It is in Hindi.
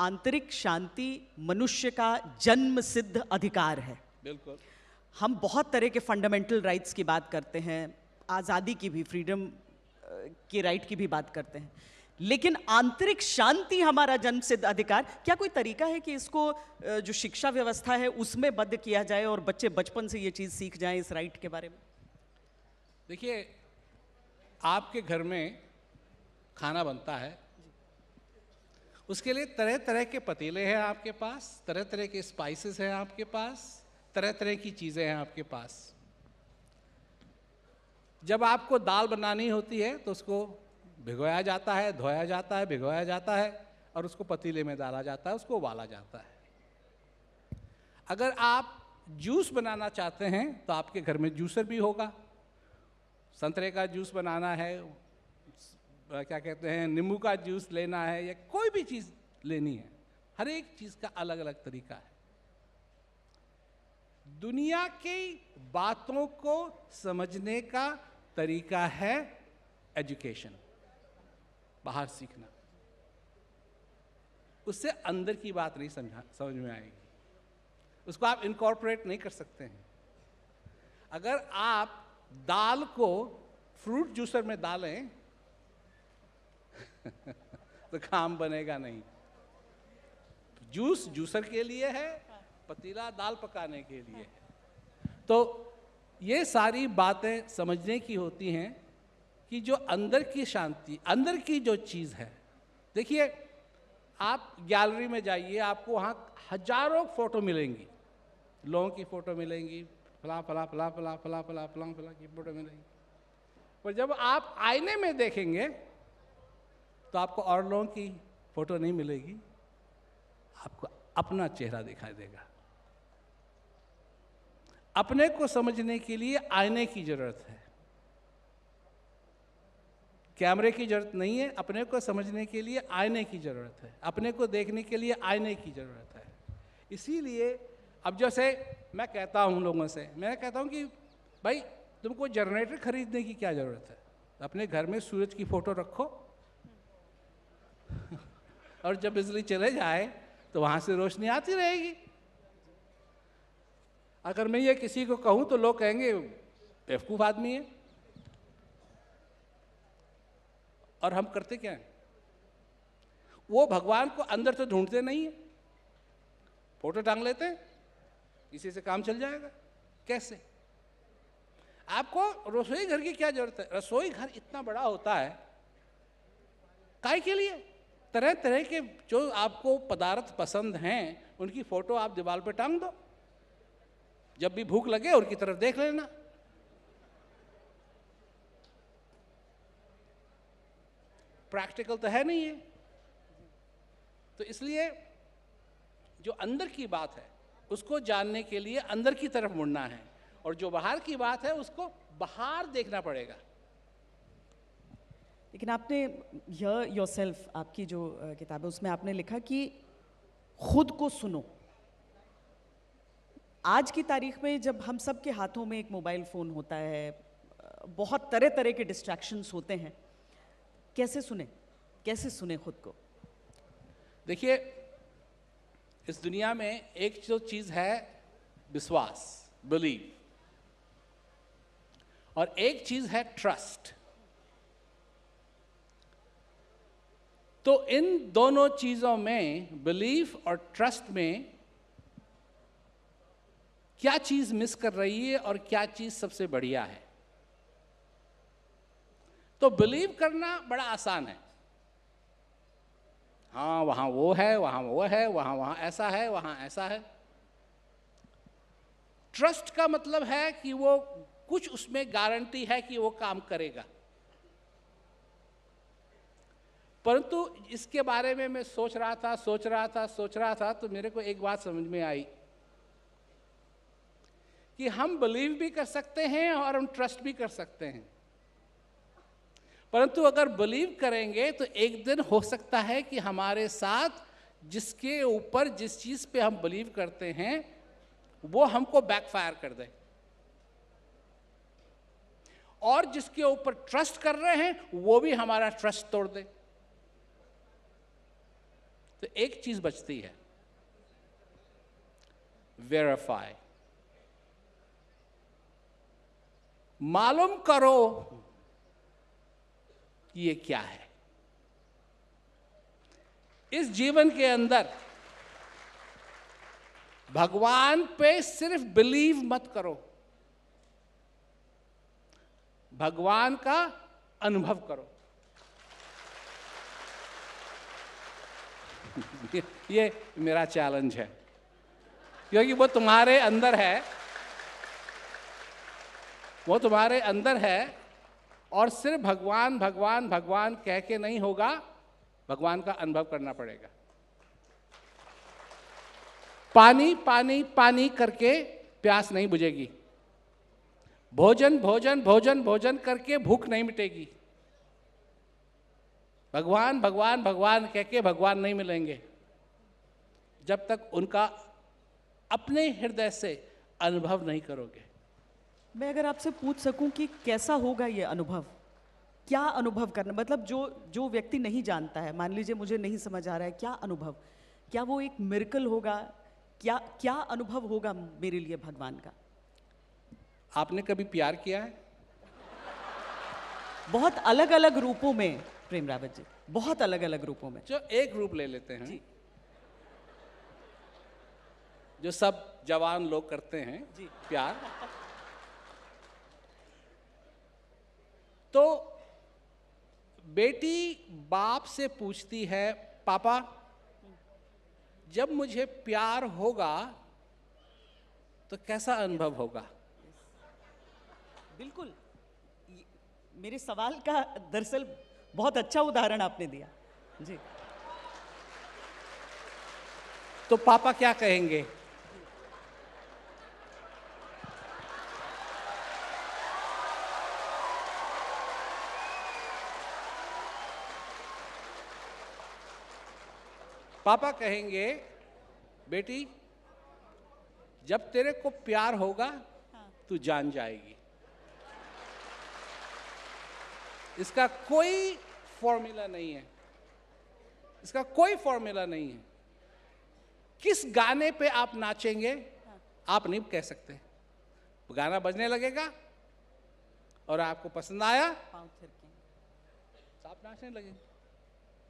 आंतरिक शांति मनुष्य का जन्म सिद्ध अधिकार है। बिल्कुल। हम बहुत तरह के फंडामेंटल राइट्स की बात करते हैं, आज़ादी की भी, फ्रीडम के राइट की भी बात करते हैं, लेकिन आंतरिक शांति हमारा जन्मसिद्ध अधिकार, क्या कोई तरीका है कि इसको जो शिक्षा व्यवस्था है उसमें बद्ध किया जाए और बच्चे बचपन से ये चीज़ सीख जाएं इस राइट के बारे में? देखिए, आपके घर में खाना बनता है, उसके लिए तरह तरह के पतीले हैं आपके पास, तरह तरह के स्पाइसेस हैं आपके पास, तरह तरह की चीज़ें हैं आपके पास। जब आपको दाल बनानी होती है तो उसको भिगोया जाता है, धोया जाता है, भिगोया जाता है और उसको पतीले में डाला जाता है, उसको उबाला जाता है। अगर आप जूस बनाना चाहते हैं तो आपके घर में जूसर भी होगा। संतरे का जूस बनाना है, क्या कहते हैं, नींबू का जूस लेना है, या कोई भी चीज़ लेनी है, हर एक चीज़ का अलग अलग तरीका है। दुनिया की बातों को समझने का तरीका है एजुकेशन, बाहर सीखना। उससे अंदर की बात नहीं समझ में आएगी, उसको आप इनकॉर्पोरेट नहीं कर सकते हैं। अगर आप दाल को फ्रूट जूसर में डालें तो काम बनेगा नहीं। जूस जूसर के लिए है, पतीला दाल पकाने के लिए है। तो ये सारी बातें समझने की होती हैं कि जो अंदर की शांति, अंदर की जो चीज़ है। देखिए, आप गैलरी में जाइए, आपको वहाँ हजारों फोटो मिलेंगी, लोगों की फ़ोटो मिलेंगी, फला फला फला फला फला फला फला फला की फ़ोटो मिलेंगी। पर जब आप आईने में देखेंगे तो आपको और लोगों की फ़ोटो नहीं मिलेगी, आपको अपना चेहरा दिखाई देगा। अपने को समझने के लिए आईने की जरूरत है, कैमरे की जरूरत नहीं है। अपने को समझने के लिए आईने की जरूरत है, अपने को देखने के लिए आईने की जरूरत है। इसीलिए अब जैसे मैं कहता हूँ लोगों से, मैं कहता हूँ कि भाई तुमको जनरेटर खरीदने की क्या जरूरत है, अपने घर में सूरज की फोटो रखो और जब बिजली चले जाए तो वहां से रोशनी आती रहेगी। अगर मैं ये किसी को कहूं तो लोग कहेंगे बेवकूफ आदमी है। और हम करते क्या हैं? वो भगवान को अंदर तो ढूंढते नहीं है, फोटो टांग लेते हैं, इसी से काम चल जाएगा। कैसे? आपको रसोई घर की क्या जरूरत है? रसोई घर इतना बड़ा होता है, काय के लिए? तरह तरह के जो आपको पदार्थ पसंद हैं उनकी फोटो आप दीवार पे टांग दो, जब भी भूख लगे उनकी तरफ देख लेना। प्रैक्टिकल तो है नहीं है। तो इसलिए जो अंदर की बात है उसको जानने के लिए अंदर की तरफ मुड़ना है, और जो बाहर की बात है उसको बाहर देखना पड़ेगा। लेकिन आपने हियर योरसेल्फ, आपकी जो किताब है उसमें आपने लिखा कि खुद को सुनो। आज की तारीख में जब हम सब के हाथों में एक मोबाइल फ़ोन होता है, बहुत तरह तरह के डिस्ट्रैक्शंस होते हैं, कैसे सुने, कैसे सुने खुद को? देखिए, इस दुनिया में एक जो चीज़ है विश्वास, बिलीव, और एक चीज़ है ट्रस्ट। तो इन दोनों चीज़ों में, बिलीफ और ट्रस्ट में, क्या चीज़ मिस कर रही है और क्या चीज़ सबसे बढ़िया है? तो बिलीव करना बड़ा आसान है। हाँ, वहाँ वो है, वहाँ वो है, वहाँ ऐसा है, वहाँ ऐसा है। ट्रस्ट का मतलब है कि वो कुछ उसमें गारंटी है कि वो काम करेगा। परंतु इसके बारे में मैं सोच रहा था तो मेरे को एक बात समझ में आई कि हम बिलीव भी कर सकते हैं और हम ट्रस्ट भी कर सकते हैं। परंतु अगर बिलीव करेंगे तो एक दिन हो सकता है कि हमारे साथ जिसके ऊपर, जिस चीज़ पे हम बिलीव करते हैं, वो हमको बैकफायर कर दे, और जिसके ऊपर ट्रस्ट कर रहे हैं वो भी हमारा ट्रस्ट तोड़ दे। तो एक चीज बचती है, वेरीफाई। मालूम करो कि ये क्या है। इस जीवन के अंदर भगवान पे सिर्फ बिलीव मत करो, भगवान का अनुभव करो। ये मेरा चैलेंज है, क्योंकि वो तुम्हारे अंदर है, वो तुम्हारे अंदर है। और सिर्फ भगवान भगवान भगवान कह के नहीं होगा, भगवान का अनुभव करना पड़ेगा। पानी पानी पानी करके प्यास नहीं बुझेगी, भोजन भोजन भोजन भोजन करके भूख नहीं मिटेगी। भगवान भगवान भगवान कह के भगवान नहीं मिलेंगे जब तक उनका अपने हृदय से अनुभव नहीं करोगे। मैं अगर आपसे पूछ सकूं कि कैसा होगा ये अनुभव, क्या अनुभव करना, मतलब जो व्यक्ति नहीं जानता है, मान लीजिए मुझे नहीं समझ आ रहा है, क्या अनुभव, क्या वो एक मिरेकल होगा, क्या क्या अनुभव होगा मेरे लिए भगवान का? आपने कभी प्यार किया है? बहुत अलग अलग रूपों में प्रेम रावत जी, बहुत अलग अलग रूपों में। जो एक रूप ले लेते हैं जी, जो सब जवान लोग करते हैं जी, प्यार। तो बेटी बाप से पूछती है, पापा जब मुझे प्यार होगा तो कैसा अनुभव होगा? बिल्कुल, मेरे सवाल का दरअसल बहुत अच्छा उदाहरण आपने दिया जी। तो पापा क्या कहेंगे? पापा कहेंगे, बेटी जब तेरे को प्यार होगा तू जान जाएगी। इसका कोई फॉर्मूला नहीं है, इसका कोई फॉर्मूला नहीं है। किस गाने पे आप नाचेंगे आप नहीं कह सकते। गाना बजने लगेगा और आपको पसंद आया, आप नाचने लगेंगे।